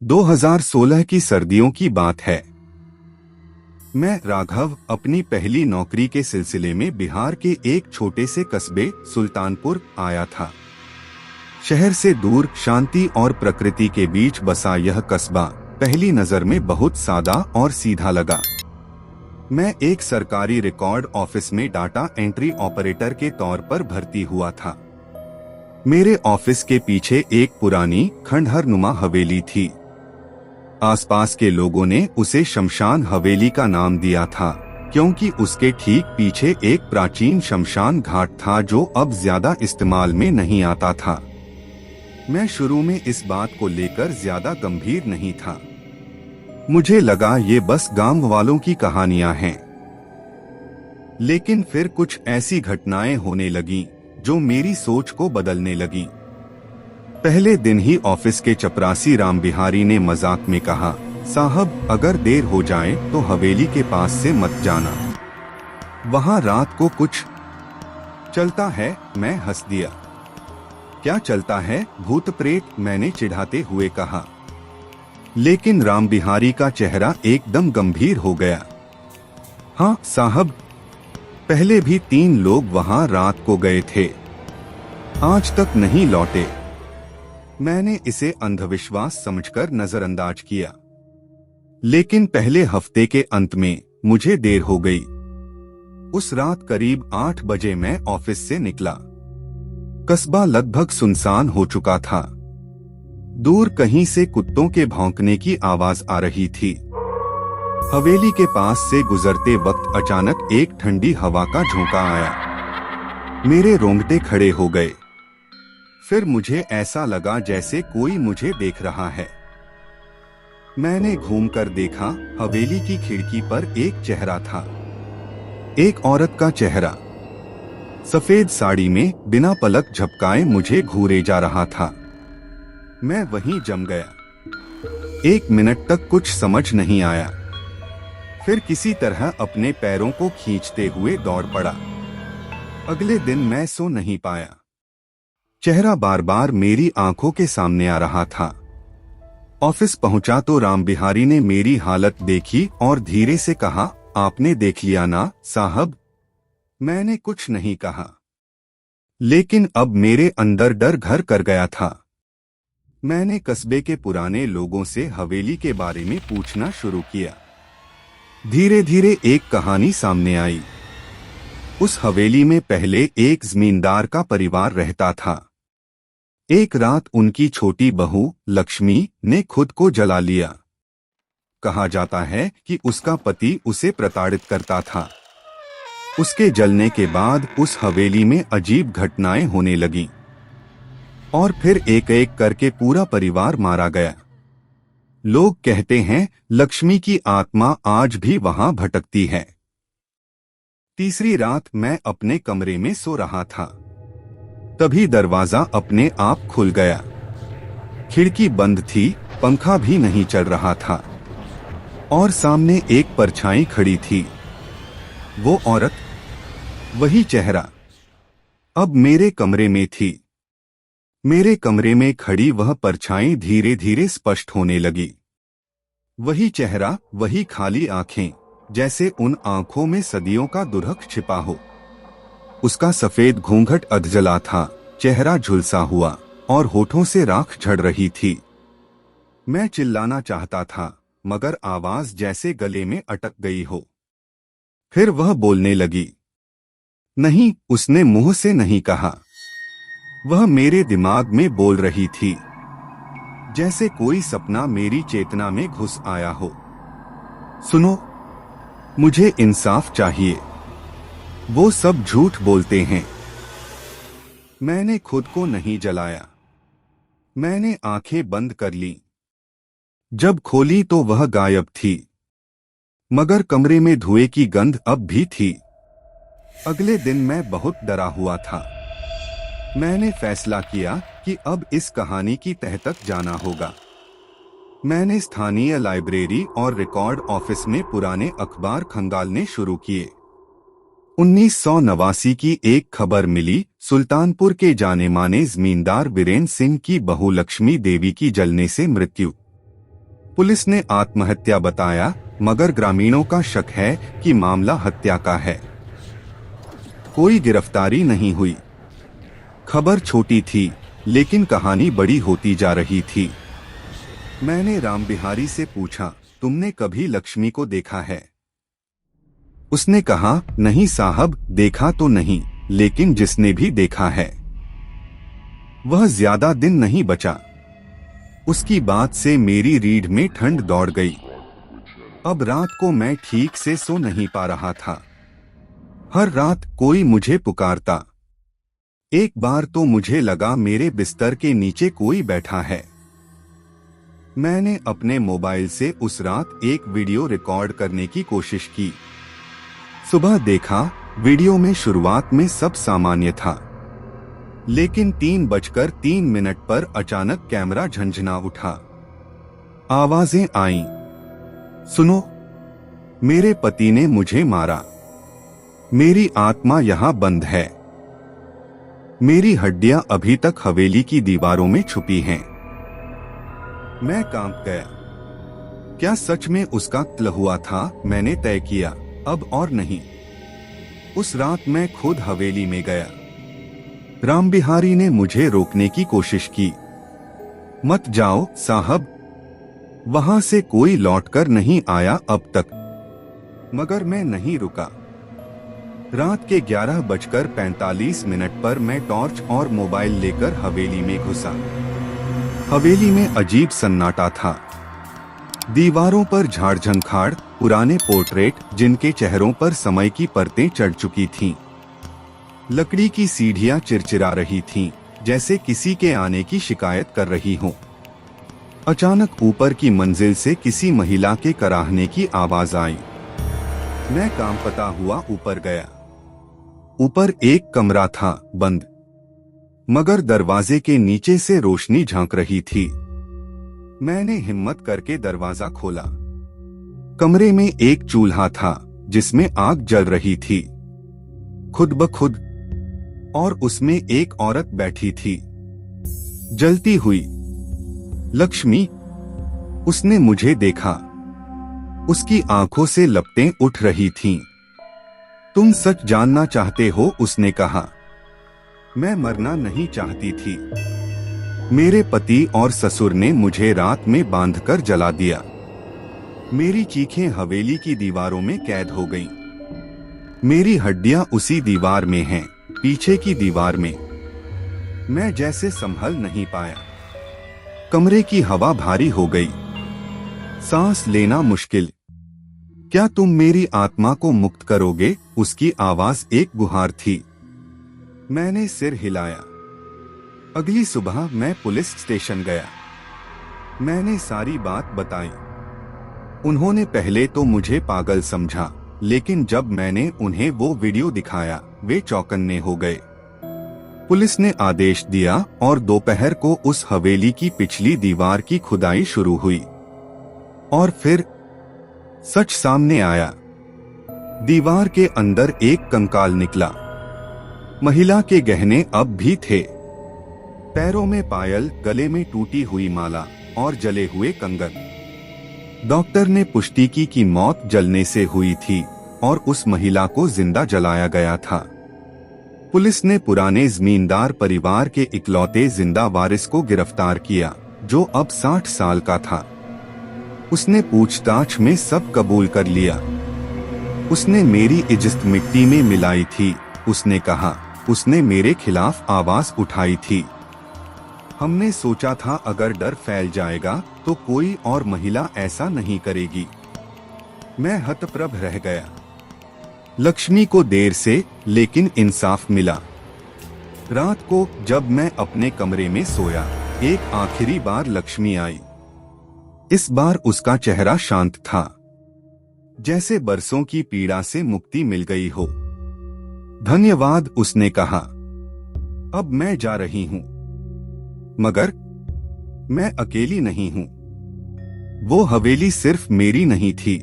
2016 की सर्दियों की बात है। मैं राघव अपनी पहली नौकरी के सिलसिले में बिहार के एक छोटे से कस्बे सुल्तानपुर आया था। शहर से दूर शांति और प्रकृति के बीच बसा यह कस्बा पहली नजर में बहुत सादा और सीधा लगा। मैं एक सरकारी रिकॉर्ड ऑफिस में डाटा एंट्री ऑपरेटर के तौर पर भर्ती हुआ था। मेरे ऑफिस के पीछे एक पुरानी खंडहरनुमा हवेली थी। आसपास के लोगों ने उसे शमशान हवेली का नाम दिया था, क्योंकि उसके ठीक पीछे एक प्राचीन शमशान घाट था जो अब ज्यादा इस्तेमाल में नहीं आता था। मैं शुरू में इस बात को लेकर ज्यादा गंभीर नहीं था। मुझे लगा ये बस गांव वालों की कहानियां हैं। लेकिन फिर कुछ ऐसी घटनाएं होने लगीं जो मेरी सोच को बदलने लगी। पहले दिन ही ऑफिस के चपरासी राम बिहारी ने मजाक में कहा, साहब अगर देर हो जाए तो हवेली के पास से मत जाना, वहां रात को कुछ चलता है। मैं हंस दिया। क्या चलता है? भूत प्रेत, मैंने चिढ़ाते हुए कहा। लेकिन राम बिहारी का चेहरा एकदम गंभीर हो गया। हाँ साहब, पहले भी 3 लोग वहां रात को गए थे, आज तक नहीं लौटे। मैंने इसे अंधविश्वास समझकर नजरअंदाज किया। लेकिन पहले हफ्ते के अंत में मुझे देर हो गई। उस रात करीब 8 बजे मैं ऑफिस से निकला। कस्बा लगभग सुनसान हो चुका था। दूर कहीं से कुत्तों के भौंकने की आवाज आ रही थी। हवेली के पास से गुजरते वक्त अचानक एक ठंडी हवा का झोंका आया। मेरे रोंगटे खड़े हो गए। फिर मुझे ऐसा लगा जैसे कोई मुझे देख रहा है। मैंने घूमकर देखा, हवेली की खिड़की पर एक चेहरा था। एक औरत का चेहरा, सफेद साड़ी में बिना पलक झपकाए मुझे घूरे जा रहा था। मैं वहीं जम गया। 1 मिनट तक कुछ समझ नहीं आया। फिर किसी तरह अपने पैरों को खींचते हुए दौड़ पड़ा। अगले दिन मैं सो नहीं पाया। चेहरा बार बार मेरी आंखों के सामने आ रहा था। ऑफिस पहुंचा तो राम बिहारी ने मेरी हालत देखी और धीरे से कहा, आपने देख लिया ना साहब? मैंने कुछ नहीं कहा, लेकिन अब मेरे अंदर डर घर कर गया था। मैंने कस्बे के पुराने लोगों से हवेली के बारे में पूछना शुरू किया। धीरे धीरे एक कहानी सामने आई। उस हवेली में पहले एक जमींदार का परिवार रहता था। एक रात उनकी छोटी बहू लक्ष्मी ने खुद को जला लिया। कहा जाता है कि उसका पति उसे प्रताड़ित करता था। उसके जलने के बाद उस हवेली में अजीब घटनाएं होने लगीं और फिर एक एक करके पूरा परिवार मारा गया। लोग कहते हैं लक्ष्मी की आत्मा आज भी वहां भटकती है। तीसरी रात मैं अपने कमरे में सो रहा था। तभी दरवाजा अपने आप खुल गया। खिड़की बंद थी, पंखा भी नहीं चल रहा था और सामने एक परछाई खड़ी थी। वो औरत, वही चेहरा, अब मेरे कमरे में थी। मेरे कमरे में खड़ी वह परछाई धीरे धीरे स्पष्ट होने लगी। वही चेहरा, वही खाली आंखें, जैसे उन आंखों में सदियों का दुर्हक छिपा हो। उसका सफेद घूंघट अधजला था, चेहरा झुलसा हुआ और होठों से राख झड़ रही थी। मैं चिल्लाना चाहता था, मगर आवाज जैसे गले में अटक गई हो। फिर वह बोलने लगी। नहीं, उसने मुंह से नहीं कहा, वह मेरे दिमाग में बोल रही थी, जैसे कोई सपना मेरी चेतना में घुस आया हो। सुनो, मुझे इंसाफ चाहिए। वो सब झूठ बोलते हैं। मैंने खुद को नहीं जलाया। मैंने आंखें बंद कर ली। जब खोली तो वह गायब थी, मगर कमरे में धुएं की गंध अब भी थी। अगले दिन मैं बहुत डरा हुआ था। मैंने फैसला किया कि अब इस कहानी की तह तक जाना होगा। मैंने स्थानीय लाइब्रेरी और रिकॉर्ड ऑफिस में पुराने अखबार खंगालने शुरू किए। 1989 की एक खबर मिली, सुल्तानपुर के जाने माने जमींदार बीरेन सिंह की बहू लक्ष्मी देवी की जलने से मृत्यु। पुलिस ने आत्महत्या बताया, मगर ग्रामीणों का शक है कि मामला हत्या का है। कोई गिरफ्तारी नहीं हुई। खबर छोटी थी, लेकिन कहानी बड़ी होती जा रही थी। मैंने राम बिहारी से पूछा, तुमने कभी लक्ष्मी को देखा है? उसने कहा, नहीं साहब, देखा तो नहीं, लेकिन जिसने भी देखा है वह ज्यादा दिन नहीं बचा। उसकी बात से मेरी रीढ़ में ठंड दौड़ गई। अब रात को मैं ठीक से सो नहीं पा रहा था। हर रात कोई मुझे पुकारता। एक बार तो मुझे लगा मेरे बिस्तर के नीचे कोई बैठा है। मैंने अपने मोबाइल से उस रात एक वीडियो रिकॉर्ड करने की कोशिश की। सुबह देखा, वीडियो में शुरुआत में सब सामान्य था, लेकिन 3:03 पर अचानक कैमरा झंझना उठा। आवाजें आईं, सुनो, मेरे पति ने मुझे मारा, मेरी आत्मा यहाँ बंद है, मेरी हड्डियां अभी तक हवेली की दीवारों में छुपी हैं। मैं कांप गया। क्या सच में उसका कत्ल हुआ था? मैंने तय किया, अब और नहीं। उस रात मैं खुद हवेली में गया। राम बिहारी ने मुझे रोकने की कोशिश की। मत जाओ साहब, वहां से कोई लौटकर नहीं आया अब तक। मगर मैं नहीं रुका। रात के 11:45 पर मैं टॉर्च और मोबाइल लेकर हवेली में घुसा। हवेली में अजीब सन्नाटा था। दीवारों पर झाड़ झंखाड़, पुराने पोर्ट्रेट जिनके चेहरों पर समय की परतें चढ़ चुकी थीं। लकड़ी की सीढ़ियां चिरचिरा रही थीं, जैसे किसी के आने की शिकायत कर रही हो। अचानक ऊपर की मंजिल से किसी महिला के कराहने की आवाज आई। मैं कांपता हुआ ऊपर गया। ऊपर एक कमरा था, बंद, मगर दरवाजे के नीचे से रोशनी झांक रही थी। मैंने हिम्मत करके दरवाजा खोला। कमरे में एक चूल्हा था जिसमें आग जल रही थी, खुद ब खुद, और उसमें एक औरत बैठी थी, जलती हुई। लक्ष्मी। उसने मुझे देखा। उसकी आंखों से लपटें उठ रही थीं। तुम सच जानना चाहते हो? उसने कहा। मैं मरना नहीं चाहती थी। मेरे पति और ससुर ने मुझे रात में बांधकर जला दिया। मेरी चीखें हवेली की दीवारों में कैद हो गईं। मेरी हड्डियां उसी दीवार में हैं, पीछे की दीवार में। मैं जैसे संभल नहीं पाया। कमरे की हवा भारी हो गई, सांस लेना मुश्किल। क्या तुम मेरी आत्मा को मुक्त करोगे? उसकी आवाज एक गुहार थी। मैंने सिर हिलाया। अगली सुबह मैं पुलिस स्टेशन गया। मैंने सारी बात बताई। उन्होंने पहले तो मुझे पागल समझा, लेकिन जब मैंने उन्हें वो वीडियो दिखाया, वे चौकन्ने हो गए। पुलिस ने आदेश दिया और दोपहर को उस हवेली की पिछली दीवार की खुदाई शुरू हुई। और फिर सच सामने आया। दीवार के अंदर एक कंकाल निकला। महिला के गहने अब भी थे, पैरों में पायल, गले में टूटी हुई माला और जले हुए कंगन। डॉक्टर ने पुष्टि की कि मौत जलने से हुई थी और उस महिला को जिंदा जलाया गया था। पुलिस ने पुराने जमींदार परिवार के इकलौते जिंदा वारिस को गिरफ्तार किया, जो अब 60 साल का था। उसने पूछताछ में सब कबूल कर लिया। उसने मेरी इज्जत मिट्टी में मिलाई थी। उसने कहा, उसने मेरे खिलाफ आवाज उठाई थी। हमने सोचा था अगर डर फैल जाएगा तो कोई और महिला ऐसा नहीं करेगी। मैं हतप्रभ रह गया। लक्ष्मी को देर से लेकिन इंसाफ मिला। रात को जब मैं अपने कमरे में सोया, एक आखिरी बार लक्ष्मी आई। इस बार उसका चेहरा शांत था, जैसे बरसों की पीड़ा से मुक्ति मिल गई हो। धन्यवाद, उसने कहा। अब मैं जा रही हूं, मगर मैं अकेली नहीं हूं। वो हवेली सिर्फ मेरी नहीं थी,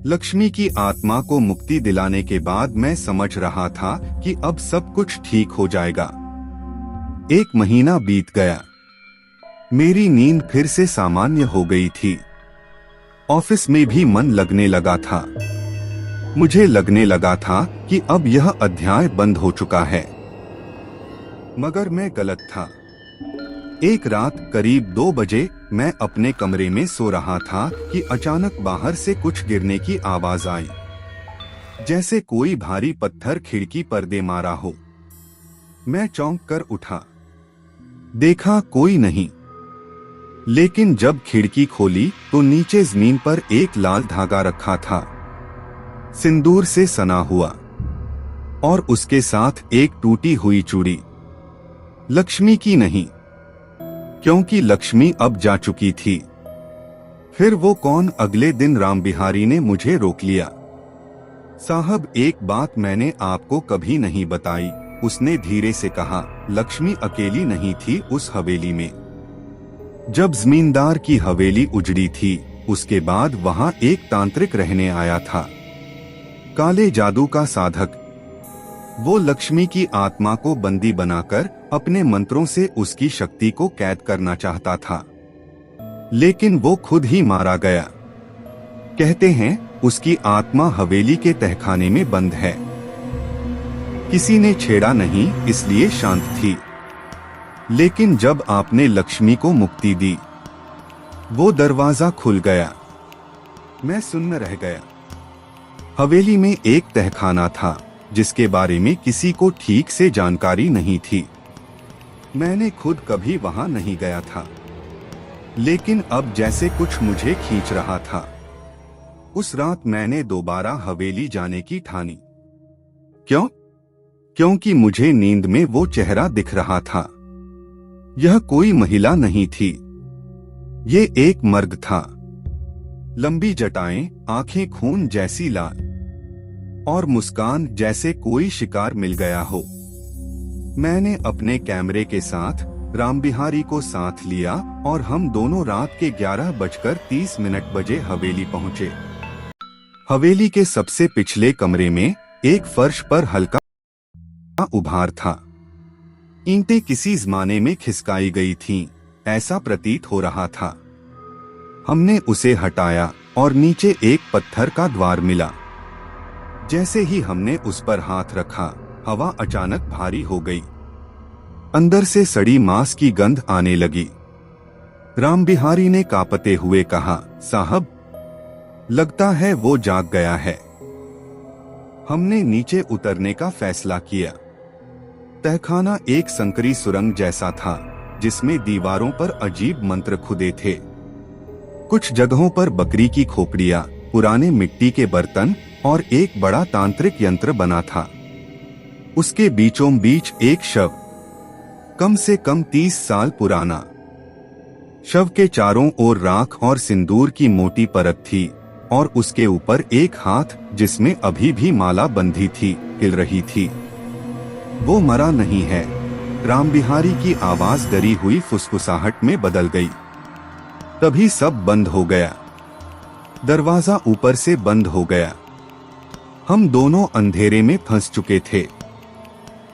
लक्ष्मी की आत्मा को मुक्ति दिलाने के बाद मैं समझ रहा था कि अब सब कुछ ठीक हो जाएगा। 1 महीना बीत गया। मेरी नींद फिर से सामान्य हो गई थी। ऑफिस में भी मन लगने लगा था। मुझे लगने लगा था कि अब यह अध्याय बंद हो चुका है, मगर मैं गलत था। एक रात करीब 2 बजे मैं अपने कमरे में सो रहा था कि अचानक बाहर से कुछ गिरने की आवाज आई, जैसे कोई भारी पत्थर खिड़की पर दे मारा हो। मैं चौंक कर उठा। देखा कोई नहीं, लेकिन जब खिड़की खोली तो नीचे जमीन पर एक लाल धागा रखा था, सिंदूर से सना हुआ, और उसके साथ एक टूटी हुई चूड़ी। लक्ष्मी की नहीं, क्योंकि लक्ष्मी अब जा चुकी थी। फिर वो कौन? अगले दिन रामबिहारी ने मुझे रोक लिया। साहब, एक बात मैंने आपको कभी नहीं बताई, उसने धीरे से कहा। लक्ष्मी अकेली नहीं थी उस हवेली में। जब जमींदार की हवेली उजड़ी थी, उसके बाद वहां एक तांत्रिक रहने आया था, काले जादू का साधक। वो लक्ष्मी की आत्मा को बंदी बनाकर अपने मंत्रों से उसकी शक्ति को कैद करना चाहता था, लेकिन वो खुद ही मारा गया। कहते हैं उसकी आत्मा हवेली के तहखाने में बंद है। किसी ने छेड़ा नहीं, इसलिए शांत थी। लेकिन जब आपने लक्ष्मी को मुक्ति दी, वो दरवाजा खुल गया। मैं सुन्न रह गया। हवेली में एक तहखाना था जिसके बारे में किसी को ठीक से जानकारी नहीं थी। मैंने खुद कभी वहां नहीं गया था, लेकिन अब जैसे कुछ मुझे खींच रहा था। उस रात मैंने दोबारा हवेली जाने की ठानी। क्यों? क्योंकि मुझे नींद में वो चेहरा दिख रहा था। यह कोई महिला नहीं थी, ये एक मर्द था। लंबी जटाएं, आंखें खून जैसी लाल, और मुस्कान जैसे कोई शिकार मिल गया हो। मैंने अपने कैमरे के साथ रामबिहारी को साथ लिया और हम दोनों रात के 11:30 बजे हवेली पहुंचे। हवेली के सबसे पिछले कमरे में एक फर्श पर हल्का उभार था। ईंटें किसी जमाने में खिसकाई गई थीं, ऐसा प्रतीत हो रहा था। हमने उसे हटाया और नीचे एक पत्थर का द्वार मिला। जैसे ही हमने उस पर हाथ रखा, हवा अचानक भारी हो गई। अंदर से सड़ी मांस की गंध आने लगी। रामबिहारी ने कांपते हुए कहा, साहब, लगता है वो जाग गया है। हमने नीचे उतरने का फैसला किया। तहखाना एक संकरी सुरंग जैसा था, जिसमें दीवारों पर अजीब मंत्र खुदे थे। कुछ जगहों पर बकरी की खोपड़ियां, पुराने मिट्टी के बर्तन और एक बड़ा तांत्रिक यंत्र बना था। उसके बीचों बीच एक शव, कम से कम 30 साल पुराना। शव के चारों ओर राख और सिंदूर की मोटी परत थी, और उसके ऊपर एक हाथ, जिसमें अभी भी माला बंधी थी, हिल रही थी। वो मरा नहीं है। रामबिहारी की आवाज डरी हुई फुसफुसाहट में बदल गई। तभी सब बंद हो गया। दरवाजा ऊपर से बंद हो गया। हम दोनों अंधेरे में फंस चुके थे।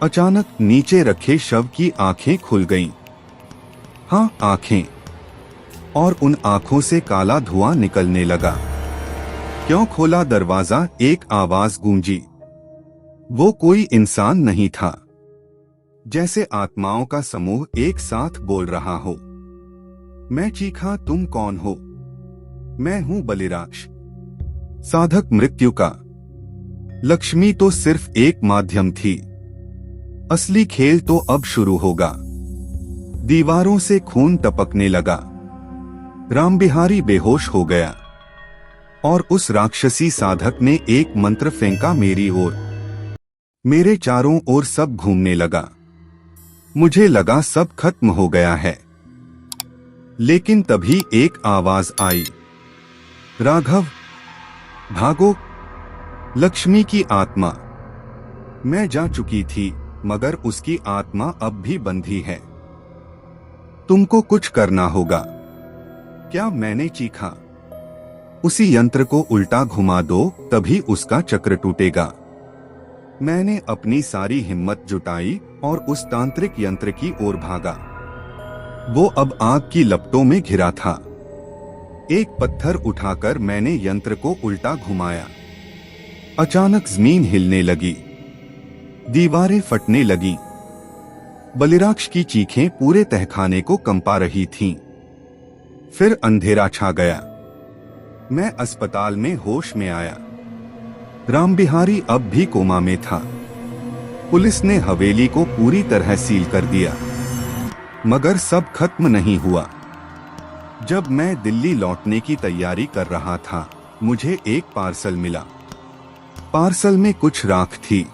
अचानक नीचे रखे शव की आंखें खुल गईं। हाँ, आंखें। और उन आंखों से काला धुआं निकलने लगा। क्यों खोला दरवाजा? एक आवाज गूंजी। वो कोई इंसान नहीं था, जैसे आत्माओं का समूह एक साथ बोल रहा हो। मैं चीखा, तुम कौन हो? मैं हूं बलिराक्ष, साधक मृत्यु का। लक्ष्मी तो सिर्फ एक माध्यम थी, असली खेल तो अब शुरू होगा। दीवारों से खून टपकने लगा। रामबिहारी बेहोश हो गया, और उस राक्षसी साधक ने एक मंत्र फेंका मेरी ओर। मेरे चारों ओर सब घूमने लगा। मुझे लगा सब खत्म हो गया है। लेकिन तभी एक आवाज आई, राघव, भागो, लक्ष्मी की आत्मा। मैं जा चुकी थी, मगर उसकी आत्मा अब भी बंधी है। तुमको कुछ करना होगा। क्या? मैंने चीखा। उसी यंत्र को उल्टा घुमा दो, तभी उसका चक्र टूटेगा। मैंने अपनी सारी हिम्मत जुटाई और उस तांत्रिक यंत्र की ओर भागा। वो अब आग की लपटों में घिरा था। एक पत्थर उठाकर मैंने यंत्र को उल्टा घुमाया। अचानक जमीन हिलने लगी, दीवारें फटने लगी। बलिराक्ष की चीखें पूरे तहखाने को कंपा रही थीं। फिर अंधेरा छा गया। मैं अस्पताल में होश में आया। रामबिहारी अब भी कोमा में था। पुलिस ने हवेली को पूरी तरह सील कर दिया, मगर सब खत्म नहीं हुआ। जब मैं दिल्ली लौटने की तैयारी कर रहा था, मुझे एक पार्सल मिला। पार्सल में कुछ राख थी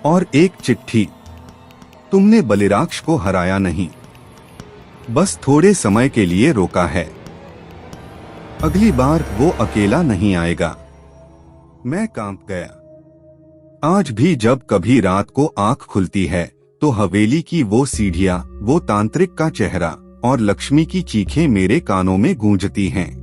और एक चिट्ठी। तुमने बलिराक्ष को हराया नहीं, बस थोड़े समय के लिए रोका है। अगली बार वो अकेला नहीं आएगा। मैं कांप गया। आज भी जब कभी रात को आंख खुलती है तो हवेली की वो सीढ़ियां, वो तांत्रिक का चेहरा और लक्ष्मी की चीखें मेरे कानों में गूंजती हैं।